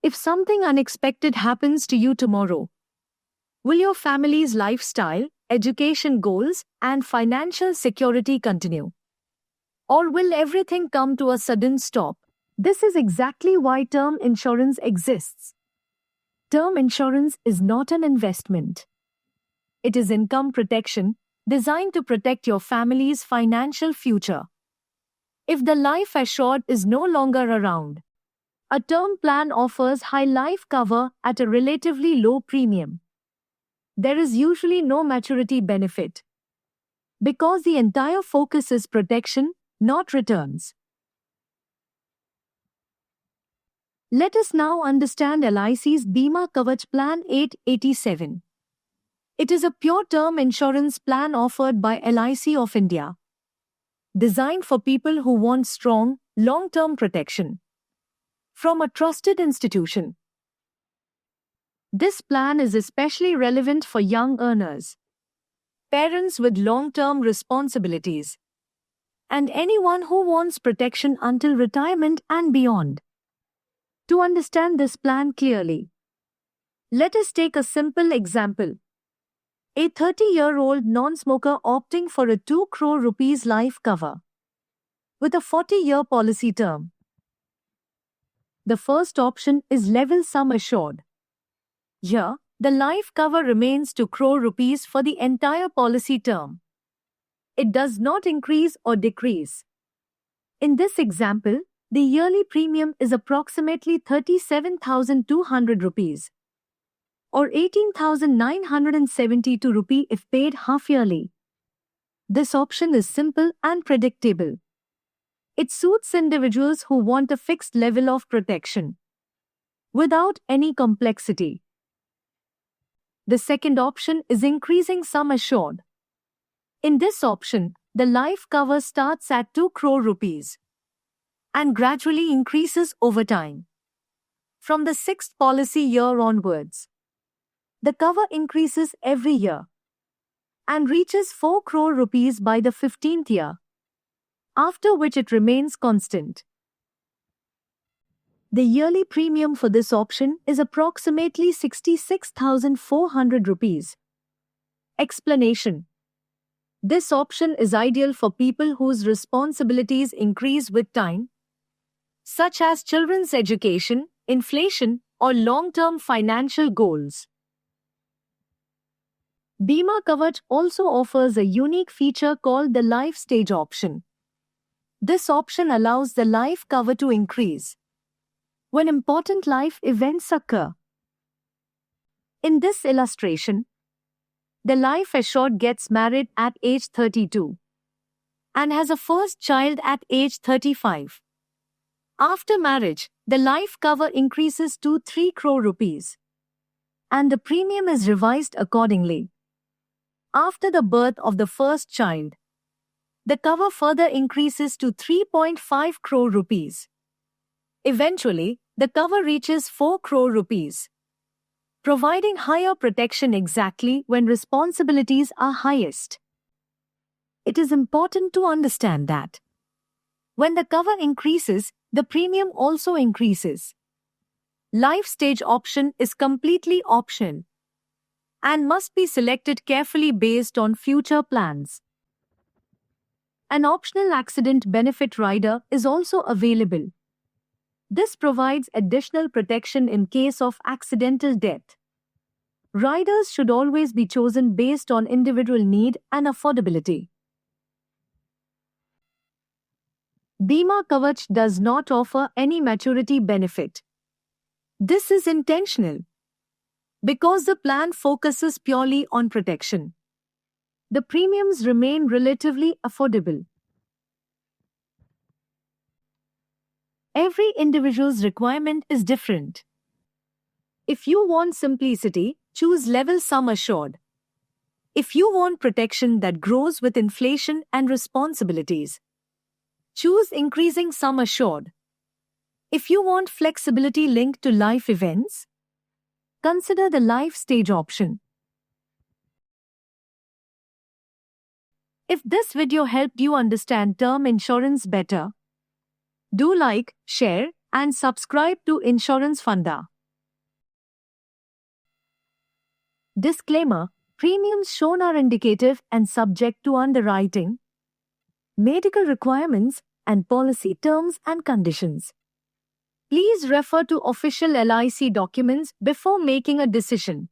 If something unexpected happens to you tomorrow, will your family's lifestyle, education goals, and financial security continue? Or will everything come to a sudden stop? This is exactly why term insurance exists. Term insurance is not an investment. It is income protection designed to protect your family's financial future. If the life assured is no longer around, a term plan offers high life cover at a relatively low premium. There is usually no maturity benefit because the entire focus is protection, not returns. Let us now understand LIC's Bima Kavach Plan 887. It is a pure term insurance plan offered by LIC of India, designed for people who want strong, long-term protection from a trusted institution. This plan is especially relevant for young earners, parents with long-term responsibilities, and anyone who wants protection until retirement and beyond. To understand this plan clearly, let us take a simple example. A 30-year-old non-smoker opting for a 2 crore rupees life cover with a 40-year policy term. The first option is level sum assured. Here, the life cover remains 2 crore rupees for the entire policy term. It does not increase or decrease. In this example, the yearly premium is approximately 37,200 rupees or 18,972 rupee if paid half-yearly. This option is simple and predictable. It suits individuals who want a fixed level of protection without any complexity. The second option is increasing sum assured. In this option, the life cover starts at 2 crore rupees and gradually increases over time. From the 6th policy year onwards, the cover increases every year and reaches 4 crore rupees by the 15th year, after which it remains constant. The yearly premium for this option is approximately 66,400 rupees. Explanation: this option is ideal for people whose responsibilities increase with time, such as children's education, inflation, or long-term financial goals. Bima Kavach also offers a unique feature called the life stage option. This option allows the life cover to increase when important life events occur. In this illustration, the life assured gets married at age 32 and has a first child at age 35. After marriage, the life cover increases to 3 crore rupees and the premium is revised accordingly. After the birth of the first child, the cover further increases to 3.5 crore rupees. Eventually, the cover reaches 4 crore rupees, providing higher protection exactly when responsibilities are highest. It is important to understand that when the cover increases, the premium also increases. Life stage option is completely optional and must be selected carefully based on future plans. An optional accident benefit rider is also available. This provides additional protection in case of accidental death. Riders should always be chosen based on individual need and affordability. Bima Kavach does not offer any maturity benefit. This is intentional because the plan focuses purely on protection. The premiums remain relatively affordable. Every individual's requirement is different. If you want simplicity, choose level sum assured. If you want protection that grows with inflation and responsibilities, choose increasing sum assured. If you want flexibility linked to life events, consider the life stage option. If this video helped you understand term insurance better, do like, share, and subscribe to Insurance Funda. Disclaimer: premiums shown are indicative and subject to underwriting, medical requirements, and policy terms and conditions. Please refer to official LIC documents before making a decision.